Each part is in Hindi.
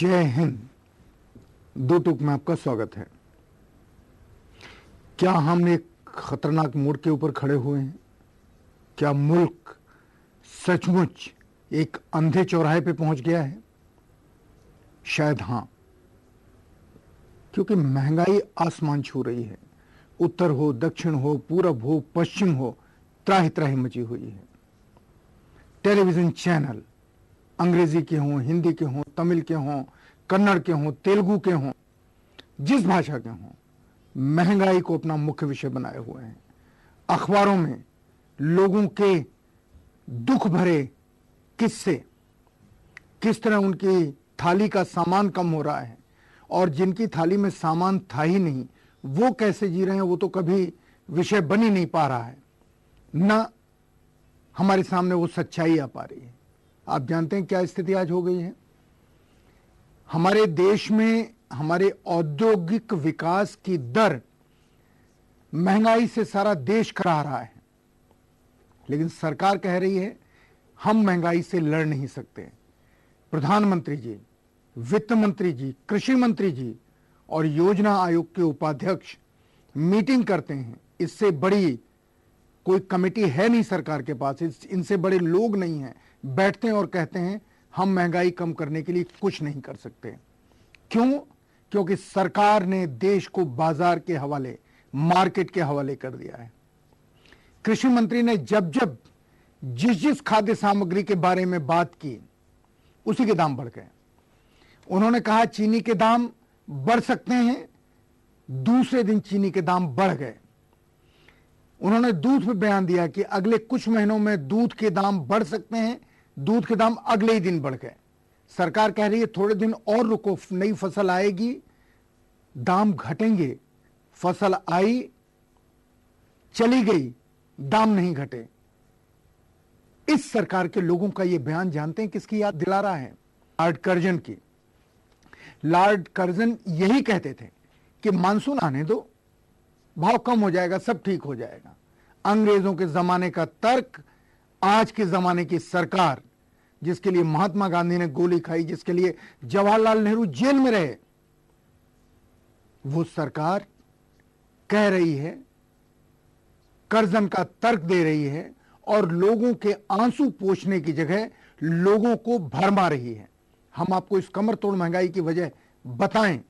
जय हिंद। दो टूक में आपका स्वागत है। क्या हम एक खतरनाक मोड़ के ऊपर खड़े हुए हैं? क्या मुल्क सचमुच एक अंधे चौराहे पे पहुंच गया है? शायद हां, क्योंकि महंगाई आसमान छू रही है। उत्तर हो, दक्षिण हो, पूरब हो, पश्चिम हो, त्राहि त्राहि मची हुई है। टेलीविजन चैनल अंग्रेजी के हों, हिंदी के हों, तमिल के हों, कन्नड़ के हों, तेलुगु के हों, जिस भाषा के हों, महंगाई को अपना मुख्य विषय बनाए हुए हैं। अखबारों में लोगों के दुख भरे किस्से, किस तरह उनकी थाली का सामान कम हो रहा है और जिनकी थाली में सामान था ही नहीं वो कैसे जी रहे हैं, वो तो कभी विषय बन ही नहीं पा रहा है, ना हमारे सामने वो सच्चाई आ पा रही है। आप जानते हैं क्या स्थिति आज हो गई है हमारे देश में? हमारे औद्योगिक विकास की दर महंगाई से सारा देश करा रहा है, लेकिन सरकार कह रही है हम महंगाई से लड़ नहीं सकते। प्रधानमंत्री जी, वित्त मंत्री जी, कृषि मंत्री जी और योजना आयोग के उपाध्यक्ष मीटिंग करते हैं। इससे बड़ी कोई कमेटी है नहीं सरकार के पास, इनसे बड़े लोग नहीं हैं। बैठते हैं और कहते हैं हम महंगाई कम करने के लिए कुछ नहीं कर सकते। क्यों? क्योंकि सरकार ने देश को बाजार के हवाले, मार्केट के हवाले कर दिया है। कृषि मंत्री ने जब जब जिस खाद्य सामग्री के बारे में बात की उसी के दाम बढ़ गए। उन्होंने कहा चीनी के दाम बढ़ सकते हैं, दूसरे दिन चीनी के दाम बढ़ गए। उन्होंने दूध पे बयान दिया कि अगले कुछ महीनों में दूध के दाम बढ़ सकते हैं, दूध के दाम अगले ही दिन बढ़ गए। सरकार कह रही है थोड़े दिन और रुको, नई फसल आएगी, दाम घटेंगे। फसल आई, चली गई, दाम नहीं घटे। इस सरकार के लोगों का यह बयान जानते हैं किसकी याद दिला रहा है? लॉर्ड कर्जन की। लॉर्ड कर्जन यही कहते थे कि मानसून आने दो, भाव कम हो जाएगा, सब ठीक हो जाएगा। अंग्रेजों के जमाने का तर्क आज के जमाने की सरकार, जिसके लिए महात्मा गांधी ने गोली खाई, जिसके लिए जवाहरलाल नेहरू जेल में रहे, वो सरकार कह रही है, कर्जन का तर्क दे रही है और लोगों के आंसू पोंछने की जगह लोगों को भरमा रही है। हम आपको इस कमर तोड़ महंगाई की वजह बताएं,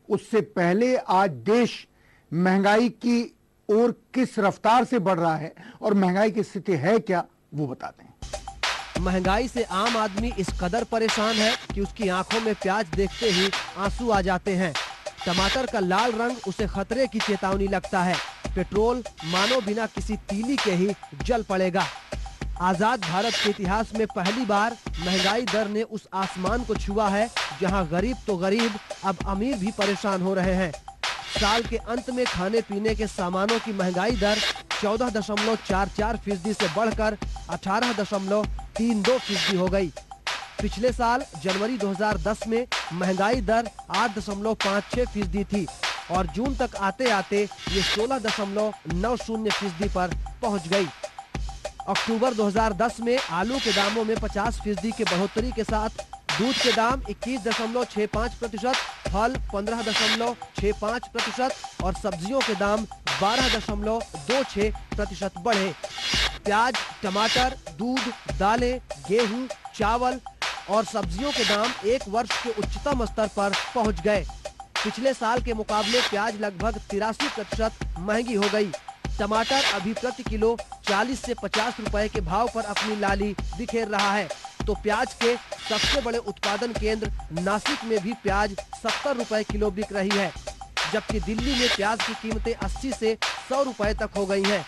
उससे पहले आज देश महंगाई की ओर किस रफ्तार से बढ़ रहा है और महंगाई की स्थिति है क्या, वो बताते हैं। महंगाई से आम आदमी इस कदर परेशान है कि उसकी आंखों में प्याज देखते ही आंसू आ जाते हैं। टमाटर का लाल रंग उसे खतरे की चेतावनी लगता है। पेट्रोल मानो बिना किसी तीली के ही जल पड़ेगा। आजाद भारत के इतिहास में पहली बार महंगाई दर ने उस आसमान को छुआ है जहां गरीब तो गरीब, अब अमीर भी परेशान हो रहे हैं। साल के अंत में खाने पीने के सामानों की महंगाई दर 14.44% से बढ़कर 18.32% हो गई। पिछले साल जनवरी 2010 में महंगाई दर 8.56% थी और जून तक आते आते ये 16.90% पर पहुंच गई। अक्टूबर 2010 में आलू के दामों में 50% की बढ़ोतरी के साथ दूध के दाम 21.65%, फल 15.65% और सब्जियों के दाम 12.26% बढ़े। प्याज, टमाटर, दूध, दालें, गेहूं, चावल और सब्जियों के दाम एक वर्ष के उच्चतम स्तर पर पहुंच गए। पिछले साल के मुकाबले प्याज लगभग 83% महंगी हो गई। टमाटर अभी प्रति किलो 40 से 50 रुपए के भाव पर अपनी लाली बिखेर रहा है, तो प्याज के सबसे बड़े उत्पादन केंद्र नासिक में भी प्याज 70 रुपए किलो बिक रही है, जबकि दिल्ली में प्याज की कीमतें 80 से 100 रुपए तक हो गई हैं।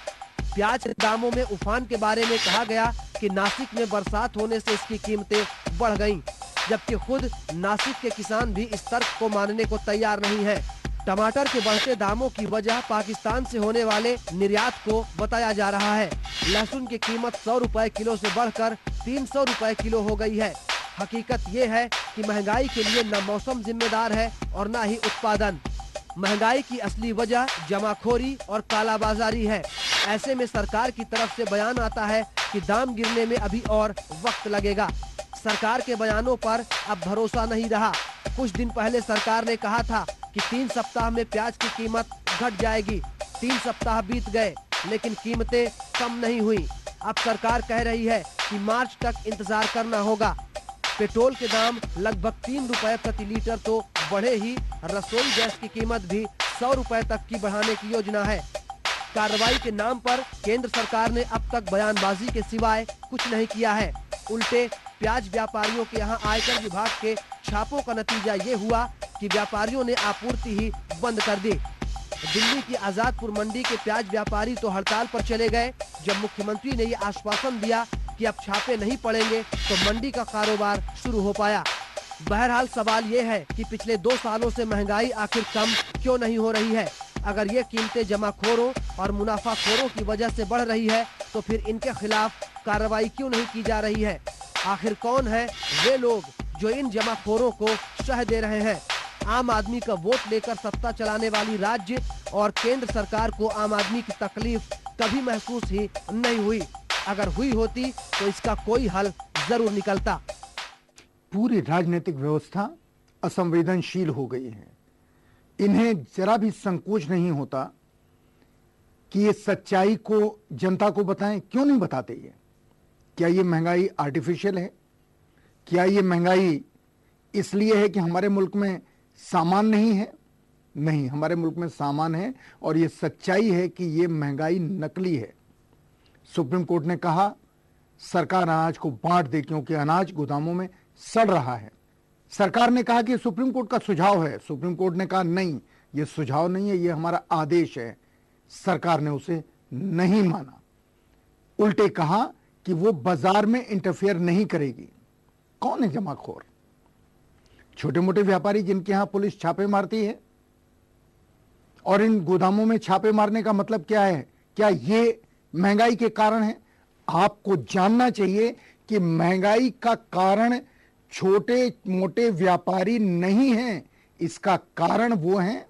प्याज के दामों में उफान के बारे में कहा गया कि नासिक में बरसात होने से इसकी कीमतें बढ़ गईं, जबकि खुद नासिक के किसान भी इस तर्क को मानने को तैयार नहीं है। टमाटर के बढ़ते दामों की वजह पाकिस्तान से होने वाले निर्यात को बताया जा रहा है। लहसुन की कीमत 100 रुपए किलो से बढ़कर 300 रुपए किलो हो गई है। हकीकत ये है कि महंगाई के लिए न मौसम जिम्मेदार है और न ही उत्पादन। महंगाई की असली वजह जमाखोरी और कालाबाजारी है। ऐसे में सरकार की तरफ से बयान आता है कि दाम गिरने में अभी और वक्त लगेगा। सरकार के बयानों पर अब भरोसा नहीं रहा। कुछ दिन पहले सरकार ने कहा था कि 3 सप्ताह में प्याज की कीमत घट जाएगी। 3 सप्ताह बीत गए लेकिन कीमतें कम नहीं हुई। अब सरकार कह रही है कि मार्च तक इंतजार करना होगा। पेट्रोल के दाम लगभग 3 रुपए प्रति लीटर तो बढ़े ही, रसोई गैस की कीमत भी 100 रुपए तक की बढ़ाने की योजना है। कार्रवाई के नाम पर केंद्र सरकार ने अब तक बयानबाजी के सिवाय कुछ नहीं किया है। उल्टे प्याज व्यापारियों के यहाँ आयकर विभाग के छापों का नतीजा ये हुआ कि व्यापारियों ने आपूर्ति ही बंद कर दी। दिल्ली की आजादपुर मंडी के प्याज व्यापारी तो हड़ताल पर चले गए जब मुख्यमंत्री ने ये आश्वासन दिया कि अब छापे नहीं पड़ेंगे तो मंडी का कारोबार शुरू हो पाया। बहरहाल सवाल ये है कि पिछले 2 सालों से महंगाई आखिर कम क्यों नहीं हो रही है। अगर ये कीमतें जमाखोरों और मुनाफाखोरों की वजह से बढ़ रही है तो फिर इनके खिलाफ कार्रवाई क्यों नहीं की जा रही है। आखिर कौन है वे लोग जो इन जमाखोरों को शह दे रहे हैं। आम आदमी का वोट लेकर सत्ता चलाने वाली राज्य और केंद्र सरकार को आम आदमी की तकलीफ कभी महसूस ही नहीं हुई। अगर हुई होती तो इसका कोई हल जरूर निकलता। पूरी राजनीतिक व्यवस्था असंवेदनशील हो गई है। इन्हें जरा भी संकोच नहीं होता कि ये सच्चाई को जनता को बताएं। क्यों नहीं बताते ये? क्या ये महंगाई आर्टिफिशियल है? क्या ये महंगाई इसलिए है कि हमारे मुल्क में सामान नहीं है? नहीं, हमारे मुल्क में सामान है और ये सच्चाई है कि ये महंगाई नकली है। सुप्रीम कोर्ट ने कहा सरकार अनाज को बांट दे क्योंकि अनाज गोदामों में सड़ रहा है। सरकार ने कहा कि सुप्रीम कोर्ट का सुझाव है। सुप्रीम कोर्ट ने कहा नहीं, ये सुझाव नहीं है, ये हमारा आदेश है। सरकार ने उसे नहीं माना। उल्टे कहा कि वो बाजार में इंटरफेयर नहीं करेगी। कौन है जमाखोर? छोटे मोटे व्यापारी जिनके यहां पुलिस छापे मारती है। और इन गोदामों में छापे मारने का मतलब क्या है? क्या ये महंगाई के कारण है? आपको जानना चाहिए कि महंगाई का कारण छोटे मोटे व्यापारी नहीं हैं। इसका कारण वो हैं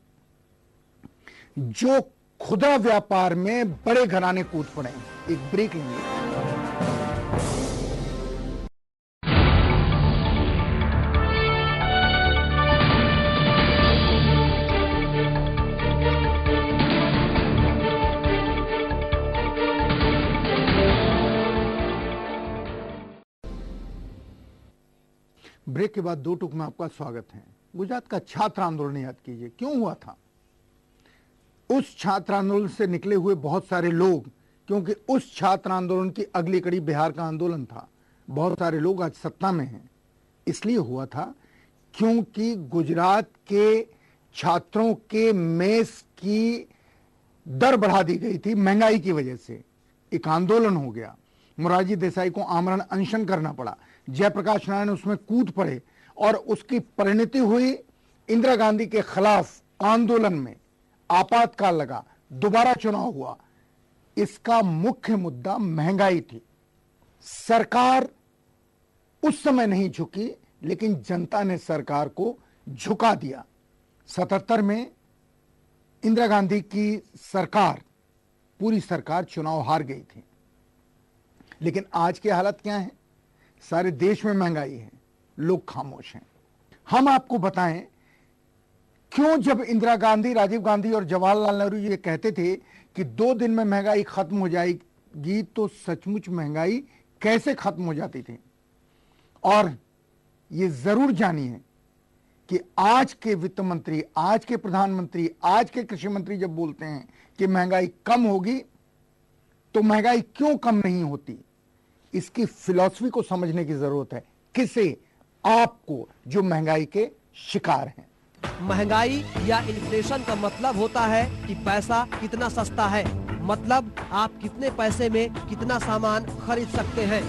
जो खुदरा व्यापार में बड़े घराने कूद पड़े हैं। एक ब्रेक लेंगे। ब्रेक के बाद 2 टूक में आपका स्वागत है। गुजरात का छात्र आंदोलन याद कीजिए, क्यों हुआ था? उस छात्र आंदोलन से निकले हुए बहुत सारे लोग, क्योंकि उस छात्र आंदोलन की अगली कड़ी बिहार का आंदोलन था। बहुत सारे लोग आज सत्ता में हैं। इसलिए हुआ था क्योंकि गुजरात के छात्रों के मेस की दर बढ़ा दी गई थी महंगाई की वजह से। एक आंदोलन हो गया। मोरारजी देसाई को आमरण अनशन करना पड़ा। जयप्रकाश नारायण उसमें कूद पड़े और उसकी परिणति हुई इंदिरा गांधी के खिलाफ आंदोलन में। आपातकाल लगा, दोबारा चुनाव हुआ। इसका मुख्य मुद्दा महंगाई थी। सरकार उस समय नहीं झुकी, लेकिन जनता ने सरकार को झुका दिया। 77 में इंदिरा गांधी की सरकार, पूरी सरकार चुनाव हार गई थी। लेकिन आज की हालत क्या है? सारे देश में महंगाई है, लोग खामोश हैं। हम आपको बताएं क्यों जब इंदिरा गांधी, राजीव गांधी और जवाहरलाल नेहरू ये कहते थे कि 2 दिन में महंगाई खत्म हो जाएगी, तो सचमुच महंगाई कैसे खत्म हो जाती थी। और ये जरूर जानिए कि आज के वित्त मंत्री, आज के प्रधानमंत्री, आज के कृषि मंत्री जब बोलते हैं कि महंगाई कम होगी, तो महंगाई क्यों कम नहीं होती, इसकी फिलॉसफी को समझने की जरूरत है। किसे? आपको, जो महंगाई के शिकार हैं। महंगाई या इन्फ्लेशन का मतलब होता है कि पैसा कितना सस्ता है, मतलब आप कितने पैसे में कितना सामान खरीद सकते हैं।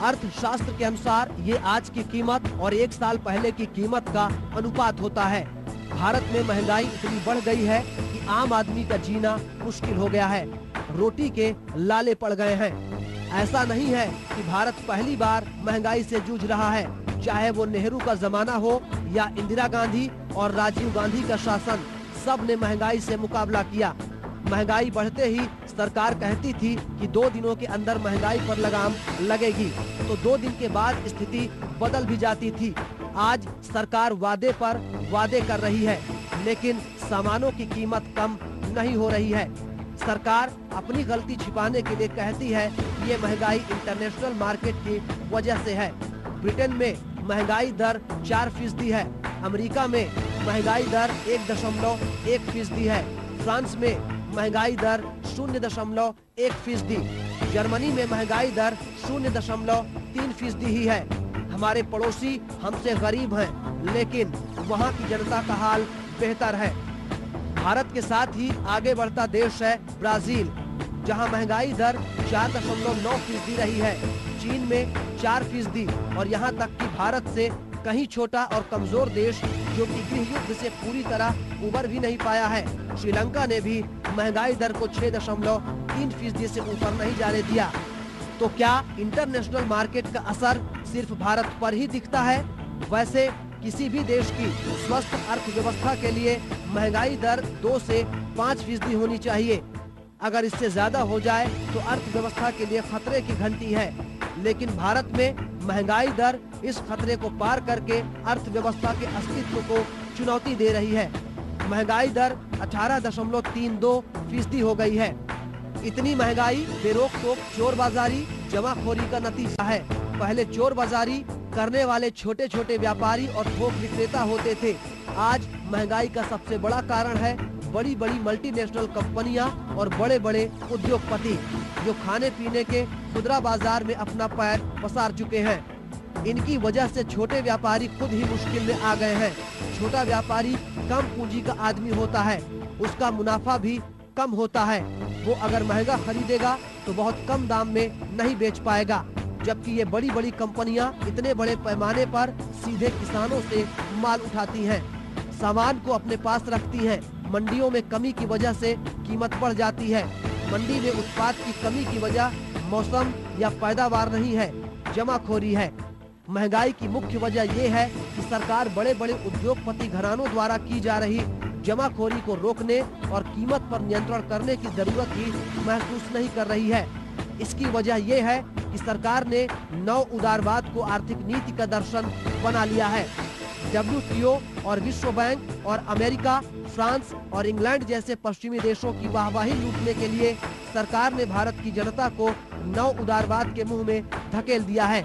अर्थशास्त्र के अनुसार ये आज की कीमत और 1 साल पहले की कीमत का अनुपात होता है। भारत में महंगाई इतनी बढ़ गई है कि आम आदमी का जीना मुश्किल हो गया है। रोटी के लाले पड़ गए हैं। ऐसा नहीं है कि भारत पहली बार महंगाई से जूझ रहा है। चाहे वो नेहरू का जमाना हो या इंदिरा गांधी और राजीव गांधी का शासन, सब ने महंगाई से मुकाबला किया। महंगाई बढ़ते ही सरकार कहती थी कि 2 दिनों के अंदर महंगाई पर लगाम लगेगी, तो 2 दिन के बाद स्थिति बदल भी जाती थी। आज सरकार वादे पर वादे कर रही है, लेकिन सामानों की कीमत कम नहीं हो रही है। सरकार अपनी गलती छिपाने के लिए कहती है ये महंगाई इंटरनेशनल मार्केट की वजह से है। ब्रिटेन में महंगाई दर 4% है, अमेरिका में महंगाई दर 1.1% है, फ्रांस में महंगाई दर 0.1%, जर्मनी में महंगाई दर 0.3% ही है। हमारे पड़ोसी हमसे गरीब हैं, लेकिन वहाँ की जनता का हाल बेहतर है। भारत के साथ ही आगे बढ़ता देश है ब्राजील, जहां महंगाई दर 4.9% रही है। चीन में 4% और यहां तक कि भारत से कहीं छोटा और कमजोर देश जो कि गृह युद्ध से पूरी तरह उबर भी नहीं पाया है, श्रीलंका ने भी महंगाई दर को 6.3% से ऊपर नहीं जाने दिया। तो क्या इंटरनेशनल मार्केट का असर सिर्फ भारत पर ही दिखता है? वैसे किसी भी देश की स्वस्थ अर्थव्यवस्था के लिए महंगाई दर 2 से 5% होनी चाहिए। अगर इससे ज्यादा हो जाए तो अर्थव्यवस्था के लिए खतरे की घंटी है। लेकिन भारत में महंगाई दर इस खतरे को पार करके अर्थव्यवस्था के अस्तित्व को चुनौती दे रही है। महंगाई दर 18.32% हो गई है। इतनी महंगाई बेरोक टोक चोरबाजारी, जमाखोरी का नतीजा है। पहले चोरबाजारी करने वाले छोटे छोटे व्यापारी और थोक विक्रेता होते थे। आज महंगाई का सबसे बड़ा कारण है बड़ी बड़ी मल्टीनेशनल कंपनियां और बड़े बड़े उद्योगपति, जो खाने पीने के खुदरा बाजार में अपना पैर पसार चुके हैं। इनकी वजह से छोटे व्यापारी खुद ही मुश्किल में आ गए हैं। छोटा व्यापारी कम पूंजी का आदमी होता है, उसका मुनाफा भी कम होता है। वो अगर महंगा खरीदेगा तो बहुत कम दाम में नहीं बेच पाएगा, जबकि ये बड़ी बड़ी कंपनियां इतने बड़े पैमाने पर सीधे किसानों से माल उठाती हैं, सामान को अपने पास रखती हैं। मंडियों में कमी की वजह से कीमत बढ़ जाती है। मंडी में उत्पाद की कमी की वजह मौसम या पैदावार नहीं है, जमाखोरी है। महंगाई की मुख्य वजह ये है कि सरकार बड़े बड़े उद्योगपति घरानों द्वारा की जा रही जमाखोरी को रोकने और कीमत पर नियंत्रण करने की जरूरत ही महसूस नहीं कर रही है। इसकी वजह ये है कि सरकार ने नव उदारवाद को आर्थिक नीति का दर्शन बना लिया है। WTO और विश्व बैंक और अमेरिका, फ्रांस और इंग्लैंड जैसे पश्चिमी देशों की वाहवाही लूटने के लिए सरकार ने भारत की जनता को नव उदारवाद के मुंह में धकेल दिया है।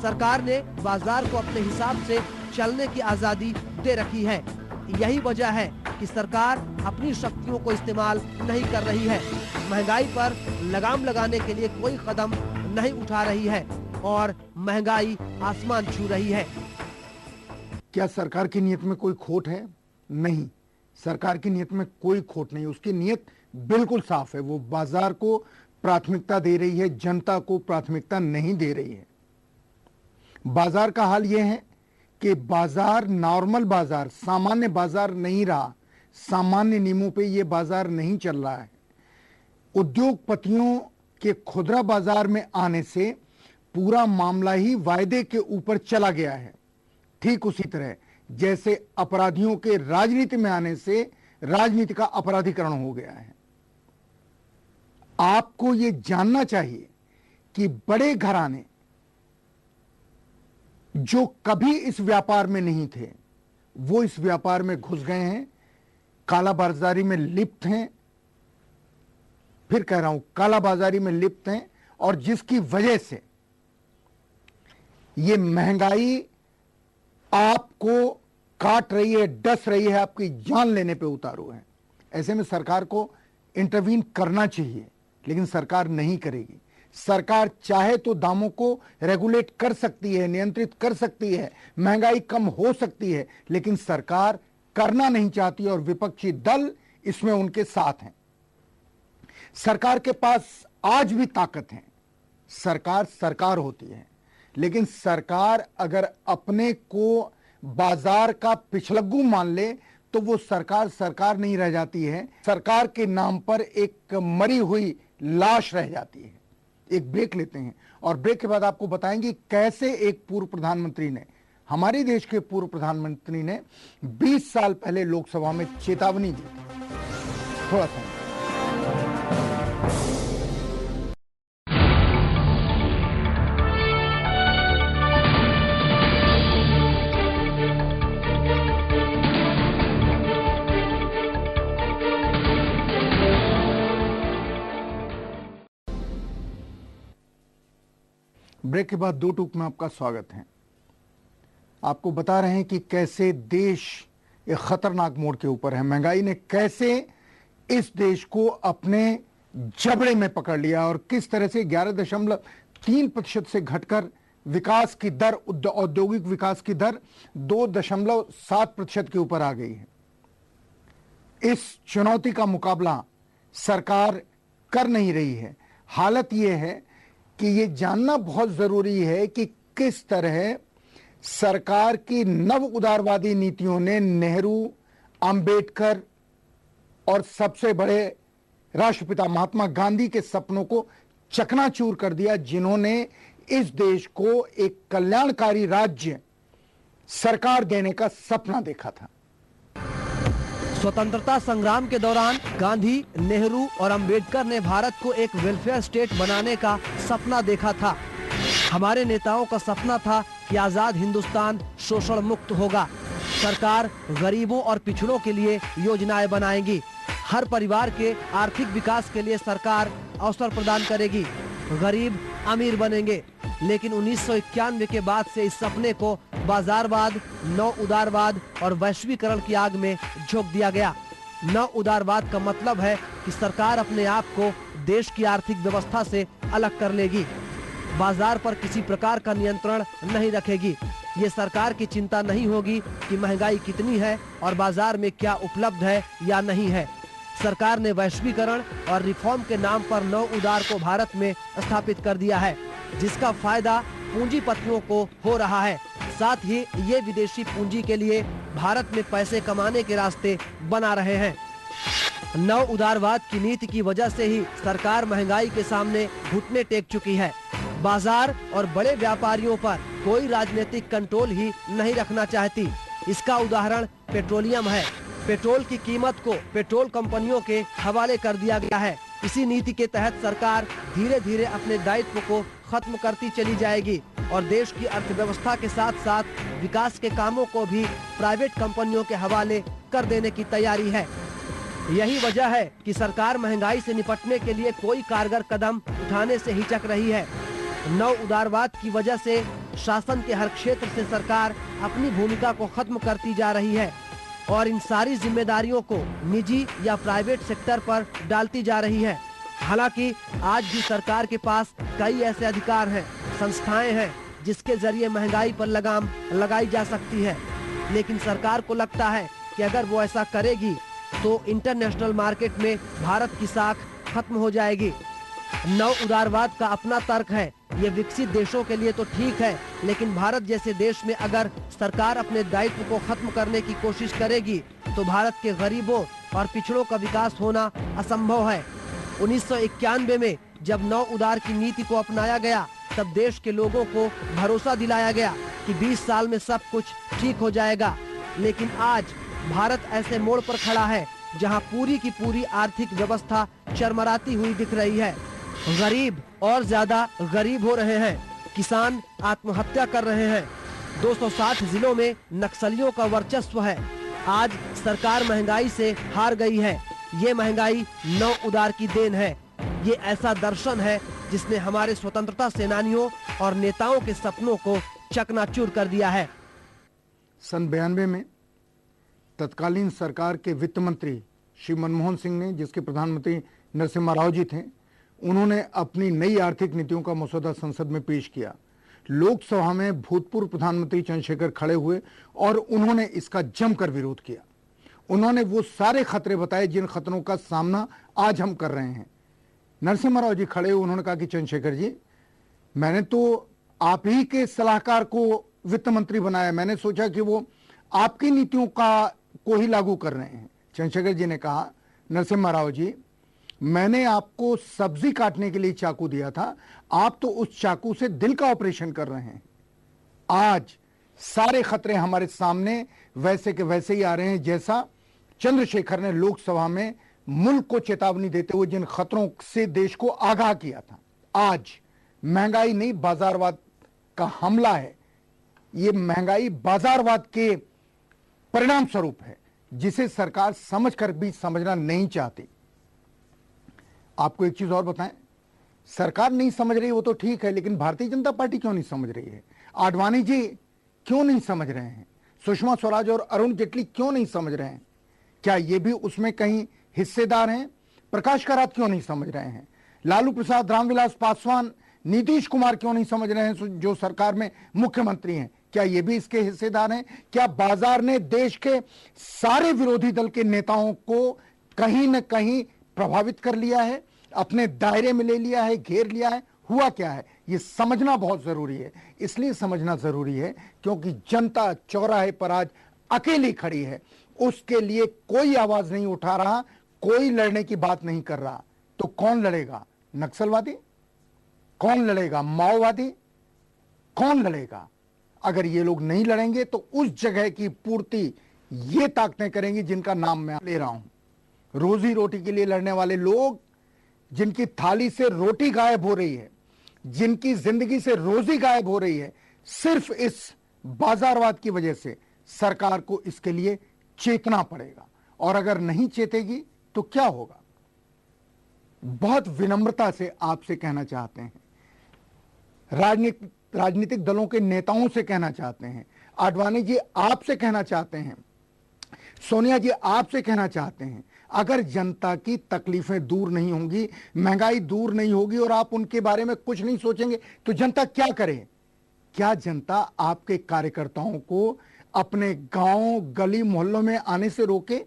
सरकार ने बाजार को अपने हिसाब से चलने की आजादी दे रखी है। यही वजह है कि सरकार अपनी शक्तियों को इस्तेमाल नहीं कर रही है। महंगाई पर लगाम लगाने के लिए कोई कदम नहीं उठा रही है और महंगाई आसमान छू रही है। क्या सरकार की नीयत में कोई खोट है? नहीं, सरकार की नीयत में कोई खोट नहीं। उसकी नीयत बिल्कुल साफ है। वो बाजार को प्राथमिकता दे रही है, जनता को प्राथमिकता नहीं दे रही है। बाजार का हाल यह है कि बाजार नॉर्मल बाजार, सामान्य बाजार नहीं रहा। सामान्य नियमों पे ये बाजार नहीं चल रहा है। उद्योगपतियों के खुदरा बाजार में आने से पूरा मामला ही वायदे के ऊपर चला गया है। ठीक उसी तरह जैसे अपराधियों के राजनीति में आने से राजनीति का अपराधीकरण हो गया है। आपको यह जानना चाहिए कि बड़े घराने जो कभी इस व्यापार में नहीं थे, वो इस व्यापार में घुस गए हैं, कालाबाजारी में लिप्त हैं। फिर कह रहा हूं, कालाबाजारी में लिप्त हैं, और जिसकी वजह से ये महंगाई आपको काट रही है, डस रही है, आपकी जान लेने पे उतारू है। ऐसे में सरकार को इंटरवीन करना चाहिए, लेकिन सरकार नहीं करेगी। सरकार चाहे तो दामों को रेगुलेट कर सकती है, नियंत्रित कर सकती है, महंगाई कम हो सकती है, लेकिन सरकार करना नहीं चाहती और विपक्षी दल इसमें उनके साथ हैं। सरकार के पास आज भी ताकत है। सरकार सरकार होती है, लेकिन सरकार अगर अपने को बाजार का पिछलग्गू मान ले तो वो सरकार सरकार नहीं रह जाती है। सरकार के नाम पर एक मरी हुई लाश रह जाती है। एक ब्रेक लेते हैं और ब्रेक के बाद आपको बताएंगे कैसे एक पूर्व प्रधानमंत्री ने, हमारे देश के पूर्व प्रधानमंत्री ने 20 साल पहले लोकसभा में चेतावनी दी थी। थोड़ा सा ब्रेक के बाद दो टूक में आपका स्वागत है। आपको बता रहे हैं कि कैसे देश एक खतरनाक मोड़ के ऊपर है। महंगाई ने कैसे इस देश को अपने जबड़े में पकड़ लिया और किस तरह से 11.3% से घटकर विकास की दर, औद्योगिक विकास की दर 2.7% के ऊपर आ गई है। इस चुनौती का मुकाबला सरकार कर नहीं रही है। हालत यह है कि यह जानना बहुत जरूरी है कि किस तरह सरकार की नव उदारवादी नीतियों ने नेहरू, अंबेडकर और सबसे बड़े राष्ट्रपिता महात्मा गांधी के सपनों को चकनाचूर कर दिया, जिन्होंने इस देश को एक कल्याणकारी राज्य सरकार देने का सपना देखा था। स्वतंत्रता संग्राम के दौरान गांधी, नेहरू और अंबेडकर ने भारत को एक वेलफेयर स्टेट बनाने का सपना देखा था। हमारे नेताओं का सपना था कि आजाद हिंदुस्तान शोषण मुक्त होगा। सरकार गरीबों और पिछड़ों के लिए योजनाएं बनाएगी। हर परिवार के आर्थिक विकास के लिए सरकार अवसर प्रदान करेगी। गरीब अमीर बनेंगे। लेकिन 1991 के बाद से इस सपने को बाजारवाद, नव उदारवाद और वैश्वीकरण की आग में झोंक दिया गया। नव उदारवाद का मतलब है कि सरकार अपने आप को देश की आर्थिक व्यवस्था से अलग कर लेगी। बाजार पर किसी प्रकार का नियंत्रण नहीं रखेगी। ये सरकार की चिंता नहीं होगी कि महंगाई कितनी है और बाजार में क्या उपलब्ध है या नहीं है। सरकार ने वैश्वीकरण और रिफॉर्म के नाम पर नव उदार को भारत में स्थापित कर दिया है, जिसका फायदा पूंजीपतियों को हो रहा है। साथ ही ये विदेशी पूंजी के लिए भारत में पैसे कमाने के रास्ते बना रहे हैं। नव उदारवाद की नीति की वजह से ही सरकार महंगाई के सामने घुटने टेक चुकी है। बाजार और बड़े व्यापारियों पर कोई राजनीतिक कंट्रोल ही नहीं रखना चाहती। इसका उदाहरण पेट्रोलियम है। पेट्रोल की कीमत को पेट्रोल कंपनियों के हवाले कर दिया गया है। इसी नीति के तहत सरकार धीरे धीरे अपने दायित्व को खत्म करती चली जाएगी और देश की अर्थव्यवस्था के साथ साथ विकास के कामों को भी प्राइवेट कंपनियों के हवाले कर देने की तैयारी है। यही वजह है कि सरकार महंगाई से निपटने के लिए कोई कारगर कदम उठाने से हिचक रही है। नव उदारवाद की वजह से शासन के हर क्षेत्र से सरकार अपनी भूमिका को खत्म करती जा रही है और इन सारी जिम्मेदारियों को निजी या प्राइवेट सेक्टर पर डालती जा रही है। हालांकि आज भी सरकार के पास कई ऐसे अधिकार हैं, संस्थाएं हैं जिसके जरिए महंगाई पर लगाम लगाई जा सकती है, लेकिन सरकार को लगता है कि अगर वो ऐसा करेगी तो इंटरनेशनल मार्केट में भारत की साख खत्म हो जाएगी। नव उदारवाद का अपना तर्क है, ये विकसित देशों के लिए तो ठीक है, लेकिन भारत जैसे देश में अगर सरकार अपने दायित्व को खत्म करने की कोशिश करेगी तो भारत के गरीबों और पिछड़ों का विकास होना असंभव है। 1991 में जब नव उदार की नीति को अपनाया गया, तब देश के लोगों को भरोसा दिलाया गया कि 20 साल में सब कुछ ठीक हो जाएगा। लेकिन आज भारत ऐसे मोड़ पर खड़ा है जहां पूरी की पूरी आर्थिक व्यवस्था चरमराती हुई दिख रही है। गरीब और ज्यादा गरीब हो रहे हैं, किसान आत्महत्या कर रहे हैं। 260 जिलों में नक्सलियों का वर्चस्व है। आज सरकार महंगाई से हार गई है। ये महंगाई नव उदार की देन है। ये ऐसा दर्शन है जिसने हमारे स्वतंत्रता सेनानियों और नेताओं के सपनों को चकनाचूर कर दिया है। सन 92 में तत्कालीन सरकार के वित्त मंत्री श्री मनमोहन सिंह ने, जिसके प्रधानमंत्री नरसिम्हा राव जी थे, उन्होंने अपनी नई आर्थिक नीतियों का मसौदा संसद में पेश किया। लोकसभा में भूतपूर्व प्रधानमंत्री चंद्रशेखर खड़े हुए और उन्होंने इसका जमकर विरोध किया। उन्होंने वो सारे खतरे बताए जिन खतरों का सामना आज हम कर रहे हैं। नरसिम्हा राव जी खड़े हुए, उन्होंने कहा कि चंद्रशेखर जी, मैंने तो आप ही के सलाहकार को वित्त मंत्री बनाया, मैंने सोचा कि वो आपकी नीतियों को ही लागू कर रहे हैं। चंद्रशेखर जी ने कहा, नरसिम्हा राव जी, मैंने आपको सब्जी काटने के लिए चाकू दिया था, आप तो उस चाकू से दिल का ऑपरेशन कर रहे हैं। आज सारे खतरे हमारे सामने वैसे के वैसे ही आ रहे हैं जैसा चंद्रशेखर ने लोकसभा में मुल्क को चेतावनी देते हुए जिन खतरों से देश को आगाह किया था। आज महंगाई नहीं, बाजारवाद का हमला है। ये महंगाई बाजारवाद के परिणाम स्वरूप है, जिसे सरकार समझकर भी समझना नहीं चाहती। आपको एक चीज और बताएं, सरकार नहीं समझ रही वो तो ठीक है, लेकिन भारतीय जनता पार्टी क्यों नहीं समझ रही है? आडवाणी जी क्यों नहीं समझ रहे हैं? सुषमा स्वराज और अरुण जेटली क्यों नहीं समझ रहे हैं? क्या ये भी उसमें कहीं हिस्सेदार हैं? प्रकाश करात क्यों नहीं समझ रहे हैं? लालू प्रसाद, रामविलास पासवान, नीतीश कुमार क्यों नहीं समझ रहे हैं, जो सरकार में मुख्यमंत्री हैं? क्या ये भी इसके हिस्सेदार हैं? क्या बाजार ने देश के सारे विरोधी दल के नेताओं को कहीं न कहीं प्रभावित कर लिया है, अपने दायरे में ले लिया है, घेर लिया है? हुआ क्या है ये समझना बहुत जरूरी है। इसलिए समझना जरूरी है क्योंकि जनता चौराहे पर आज अकेली खड़ी है, उसके लिए कोई आवाज नहीं उठा रहा, कोई लड़ने की बात नहीं कर रहा। तो कौन लड़ेगा? नक्सलवादी? कौन लड़ेगा? माओवादी? कौन लड़ेगा? अगर ये लोग नहीं लड़ेंगे तो उस जगह की पूर्ति ये ताकतें करेंगी जिनका नाम मैं ले रहा हूं। रोजी रोटी के लिए लड़ने वाले लोग, जिनकी थाली से रोटी गायब हो रही है, जिनकी जिंदगी से रोजी गायब हो रही है, सिर्फ इस बाजारवाद की वजह से सरकार को इसके लिए चेतना पड़ेगा। और अगर नहीं चेतेगी तो क्या होगा? बहुत विनम्रता से आपसे कहना चाहते हैं, राजनीतिक दलों के नेताओं से कहना चाहते हैं, आडवाणी जी आपसे कहना चाहते हैं, सोनिया जी आपसे कहना चाहते हैं, अगर जनता की तकलीफें दूर नहीं होंगी, महंगाई दूर नहीं होगी और आप उनके बारे में कुछ नहीं सोचेंगे तो जनता क्या करे? क्या जनता आपके कार्यकर्ताओं को अपने गांव, गली, मोहल्लों में आने से रोके?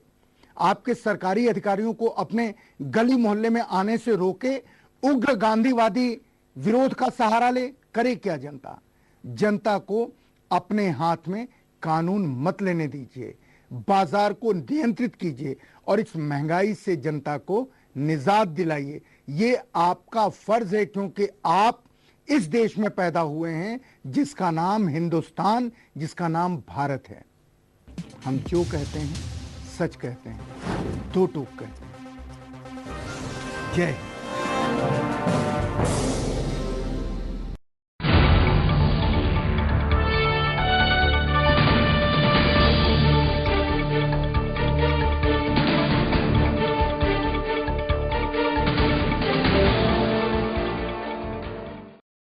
आपके सरकारी अधिकारियों को अपने गली मोहल्ले में आने से रोके? उग्र गांधीवादी विरोध का सहारा ले? करे क्या जनता? जनता को अपने हाथ में कानून मत लेने दीजिए, बाजार को नियंत्रित कीजिए और इस महंगाई से जनता को निजात दिलाइए। ये आपका फर्ज है क्योंकि आप इस देश में पैदा हुए हैं जिसका नाम हिंदुस्तान, जिसका नाम भारत है। हम जो कहते हैं सच कहते हैं, दो टूक कहते हैं। जय हिंद।